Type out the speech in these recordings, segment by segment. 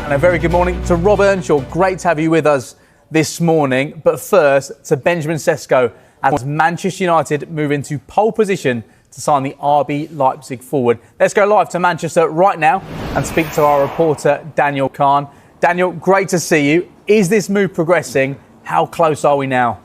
And a very good morning to Rob Earnshaw. Great to have you with us this morning. But first, to Benjamin Šeško, as Manchester United move into pole position to sign the RB Leipzig forward. Let's go live to Manchester right now and speak to our reporter, Daniel Khan. Daniel, great to see you. Is this move progressing? How close are we now?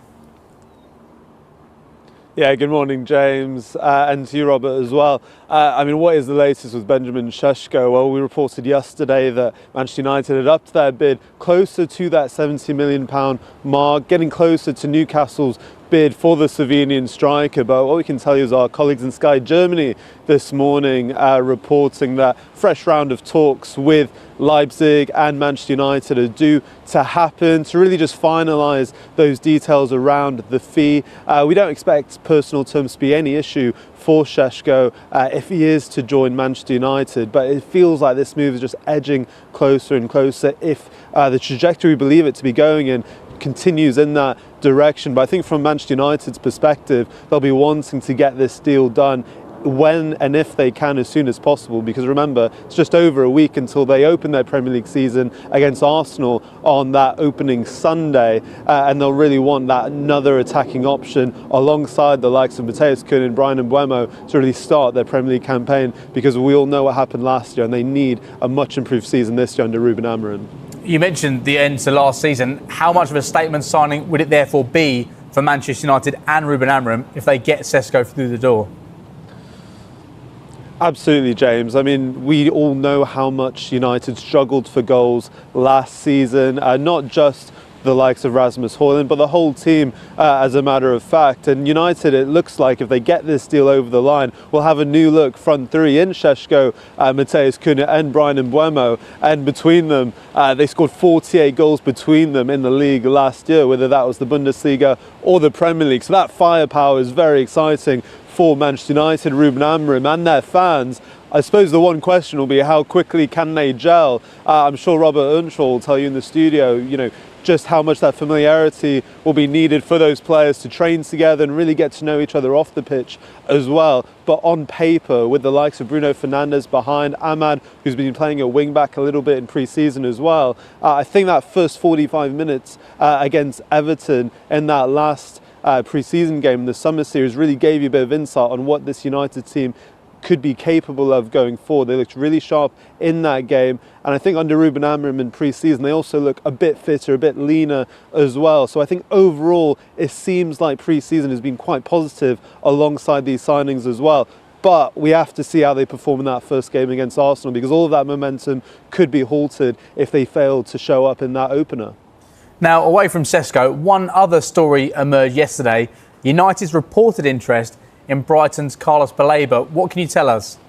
Yeah, good morning, James, and to you, Robert, as well. What is the latest with Benjamin Šeško? Well, we reported yesterday that Manchester United had upped their bid closer to that £70 million mark, getting closer to Newcastle's bid for the Slovenian striker. But what we can tell you is our colleagues in Sky Germany this morning reporting that fresh round of talks with Leipzig and Manchester United are due to happen to really just finalise those details around the fee. We don't expect personal terms to be any issue for Šeško if he is to join Manchester United, but it feels like this move is just edging closer and closer if the trajectory we believe it to be going in continues in that direction. But I think from Manchester United's perspective, they'll be wanting to get this deal done when and if they can as soon as possible, because remember, it's just over a week until they open their Premier League season against Arsenal on that opening Sunday, and they'll really want that another attacking option alongside the likes of Matheus Cunha and Bryan Mbeumo to really start their Premier League campaign, because we all know what happened last year and they need a much improved season this year under Ruben Amorim. You mentioned the end to last season. How much of a statement signing would it therefore be for Manchester United and Ruben Amorim if they get Sesko through the door? Absolutely, James. We all know how much United struggled for goals last season, not just the likes of Rasmus Højlund, but the whole team, as a matter of fact. And United, it looks like if they get this deal over the line, will have a new look front three in Šeško, Matheus Cunha and Bryan Mbeumo. And between them, they scored 48 goals between them in the league last year, whether that was the Bundesliga or the Premier League. So that firepower is very exciting for Manchester United, Ruben Amorim and their fans. I suppose the one question will be how quickly can they gel? I'm sure Robert Earnshaw will tell you in the studio, just how much that familiarity will be needed for those players to train together and really get to know each other off the pitch as well. But on paper, with the likes of Bruno Fernandes behind, Ahmad, who's been playing at wing-back a little bit in pre-season as well, I think that first 45 minutes against Everton in that last pre-season game in the summer series really gave you a bit of insight on what this United team could be capable of going forward. They looked really sharp in that game, and I think under Ruben Amorim in pre-season they also look a bit fitter, a bit leaner as well. So I think overall it seems like pre-season has been quite positive alongside these signings as well. But we have to see how they perform in that first game against Arsenal, because all of that momentum could be halted if they fail to show up in that opener. Now, away from Sesko, one other story emerged yesterday. United's reported interest in Brighton's Carlos Baleba. What can you tell us?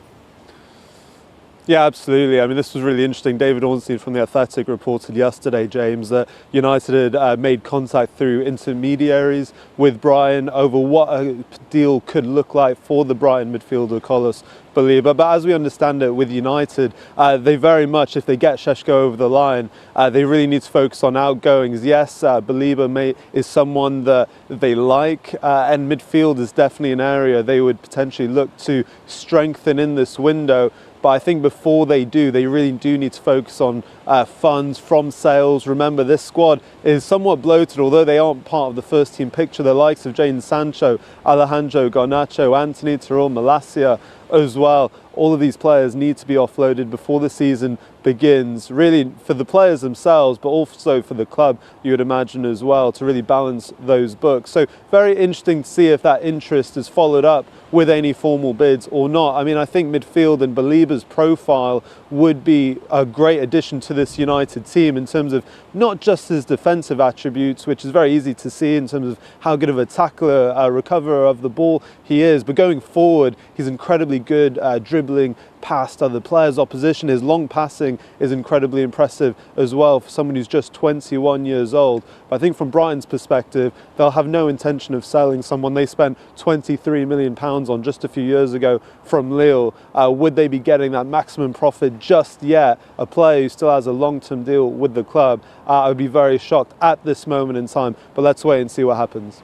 Yeah, absolutely. This was really interesting. David Ornstein from The Athletic reported yesterday, James, that United had made contact through intermediaries with Brighton over what a deal could look like for the Brighton midfielder, Carlos Baleba. But as we understand it with United, they very much, if they get Šeško over the line, they really need to focus on outgoings. Yes, Baleba is someone that they like, and midfield is definitely an area they would potentially look to strengthen in this window. But I think before they do, they really do need to focus on funds from sales. Remember, this squad is somewhat bloated, although they aren't part of the first team picture. The likes of Jadon Sancho, Alejandro Garnacho, Anthony Terrell, Malacia as well. All of these players need to be offloaded before the season begins, really for the players themselves, but also for the club, you would imagine as well, to really balance those books. So very interesting to see if that interest is followed up with any formal bids or not. I think midfield and Baleba's profile would be a great addition to this United team in terms of not just his defensive attributes, which is very easy to see in terms of how good of a tackler, recoverer of the ball he is, but going forward, he's incredibly good dribbling past other players' opposition. His long passing is incredibly impressive as well for someone who's just 21 years old. But I think from Brighton's perspective, they'll have no intention of selling someone they spent £23 million on just a few years ago from Lille. Would they be getting that maximum profit just yet? A player who still has a long-term deal with the club, I would be very shocked at this moment in time. But let's wait and see what happens.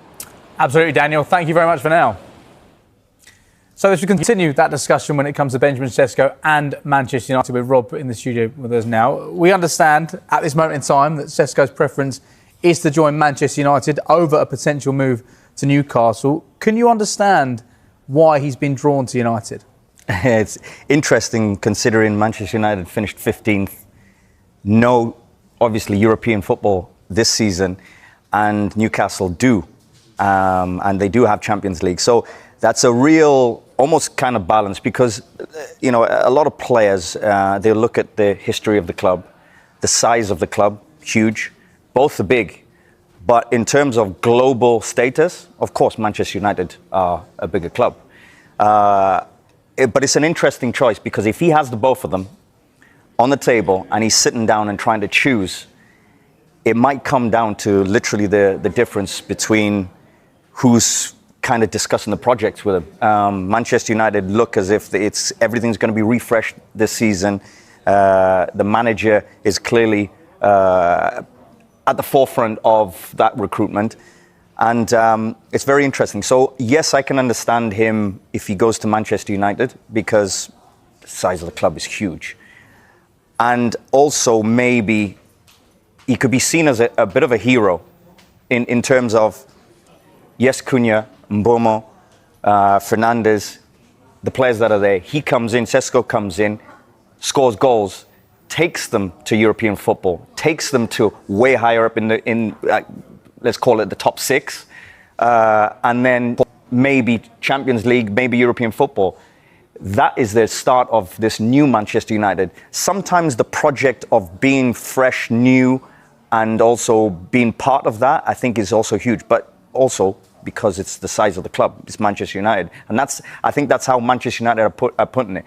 Absolutely, Daniel. Thank you very much for now. So as we continue that discussion when it comes to Benjamin Šeško and Manchester United, with Rob in the studio with us now, we understand at this moment in time that Sesko's preference is to join Manchester United over a potential move to Newcastle. Can you understand why he's been drawn to United? It's interesting considering Manchester United finished 15th. No, obviously, European football this season, and Newcastle do. And they do have Champions League. So that's a real, almost kind of balance because, you know, a lot of players, they look at the history of the club, the size of the club, huge. Both are big. But in terms of global status, of course, Manchester United are a bigger club. But it's an interesting choice because if he has the both of them on the table and he's sitting down and trying to choose, it might come down to literally the difference between who's kind of discussing the projects with him. Manchester United look as if everything's going to be refreshed this season. The manager is clearly at the forefront of that recruitment. And it's very interesting. So, yes, I can understand him if he goes to Manchester United because the size of the club is huge. And also maybe he could be seen as a bit of a hero in terms of, yes, Cunha, Mbomo, Fernandes, the players that are there. He comes in, Sesko comes in, scores goals, takes them to European football, takes them to way higher up in let's call it the top six, and then maybe Champions League, maybe European football. That is the start of this new Manchester United. Sometimes the project of being fresh, new, and also being part of that, I think is also huge. But also because it's the size of the club, it's Manchester United. And I think that's how Manchester United are putting it.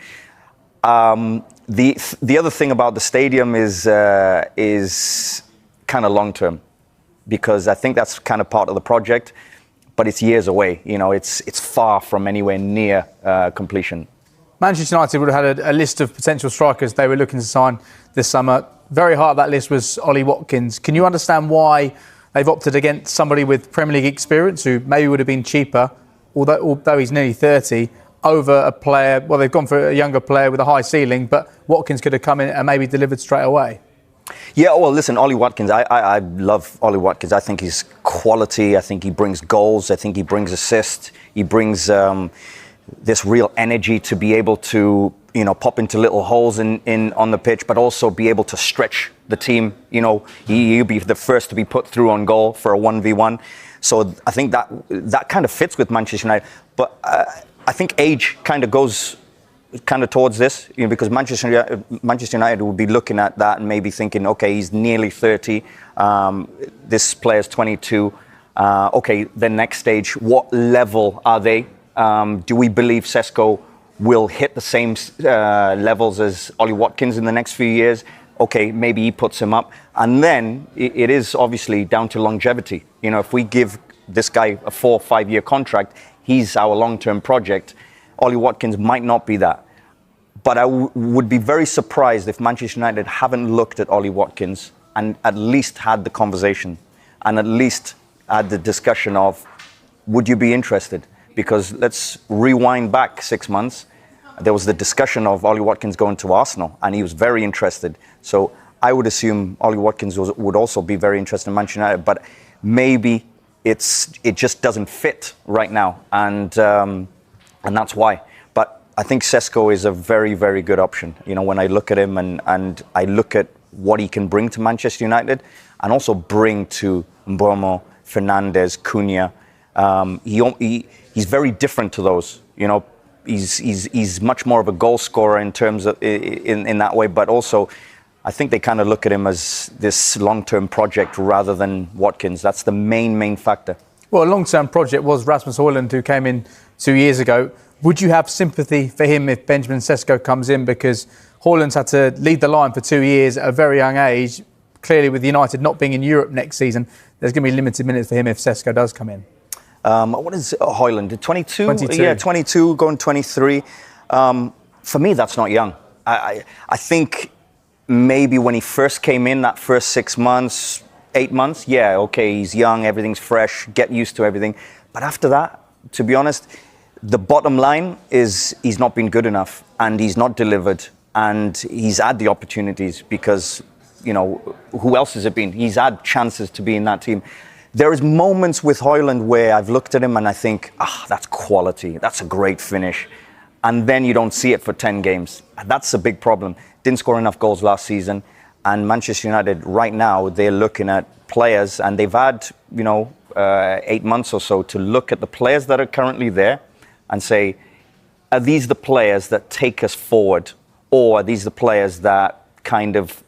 The other thing about the stadium is kind of long term, because I think that's kind of part of the project, but it's years away. You know, it's far from anywhere near completion. Manchester United would have had a list of potential strikers they were looking to sign this summer. Very high up that list was Ollie Watkins. Can you understand why they've opted against somebody with Premier League experience who maybe would have been cheaper, although he's nearly 30, over a player? Well, they've gone for a younger player with a high ceiling, but Watkins could have come in and maybe delivered straight away. Yeah, well, listen, Ollie Watkins, I love Ollie Watkins. I think he's quality. I think he brings goals. I think he brings assists. He brings this real energy to be able to, you know, pop into little holes in on the pitch, but also be able to stretch the team. You know, he'll be the first to be put through on goal for a 1v1. So I think that kind of fits with Manchester United. But I think age kind of goes towards this, you know, because Manchester United will be looking at that and maybe thinking, okay, he's nearly 30. This player's 22. Okay, the next stage, what level are they? Do we believe Sesko will hit the same levels as Ollie Watkins in the next few years? Okay, maybe he puts him up. And then it is obviously down to longevity. You know, if we give this guy a 4 or 5 year contract, he's our long-term project. Ollie Watkins might not be that. But I would be very surprised if Manchester United haven't looked at Ollie Watkins and at least had the conversation and at least had the discussion of, would you be interested? Because let's rewind back 6 months. There was the discussion of Ollie Watkins going to Arsenal, and he was very interested. So I would assume Ollie Watkins would also be very interested in Manchester United, but maybe it just doesn't fit right now, and that's why. But I think Sesko is a very, very good option. You know, when I look at him and I look at what he can bring to Manchester United, and also bring to Mbomo, Fernandes, Cunha. He's very different to those. You know, he's much more of a goal scorer in terms of in that way, but also I think they kind of look at him as this long-term project rather than Watkins. That's the main factor. Well, a long-term project was Rasmus Højlund, who came in 2 years ago. Would you have sympathy for him if Benjamin Šeško comes in? Because Højlund's had to lead the line for 2 years at a very young age. Clearly, with United not being in Europe next season, there's going to be limited minutes for him if Sesko does come in. What is Højlund? 22? 22. Yeah, 22, going 23. For me, that's not young. I think maybe when he first came in, that first 6 months, 8 months, yeah, okay, he's young, everything's fresh, get used to everything. But after that, to be honest, the bottom line is he's not been good enough, and he's not delivered, and he's had the opportunities because, you know, who else has it been? He's had chances to be in that team. There is moments with Højlund where I've looked at him and I think, that's quality. That's a great finish. And then you don't see it for 10 games. That's a big problem. Didn't score enough goals last season. And Manchester United right now, they're looking at players, and they've had, 8 months or so to look at the players that are currently there and say, are these the players that take us forward? Or are these the players that kind of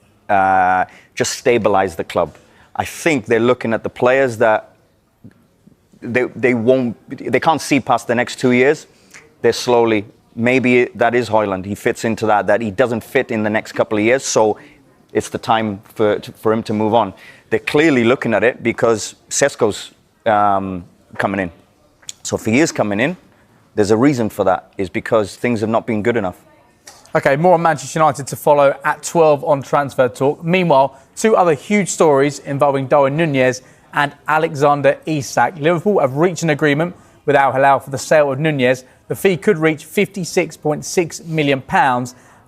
just stabilize the club? I think they're looking at the players that they can't see past the next 2 years. They're slowly, maybe that is Højlund. He fits into that he doesn't fit in the next couple of years. So it's the time for him to move on. They're clearly looking at it because Sesko's coming in. So if he is coming in, there's a reason for that, is because things have not been good enough. OK, more on Manchester United to follow at 12 on Transfer Talk. Meanwhile, two other huge stories involving Darwin Núñez and Alexander Isak. Liverpool have reached an agreement with Al Hilal for the sale of Núñez. The fee could reach £56.6 million.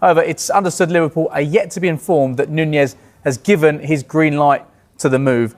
However, it's understood Liverpool are yet to be informed that Núñez has given his green light to the move.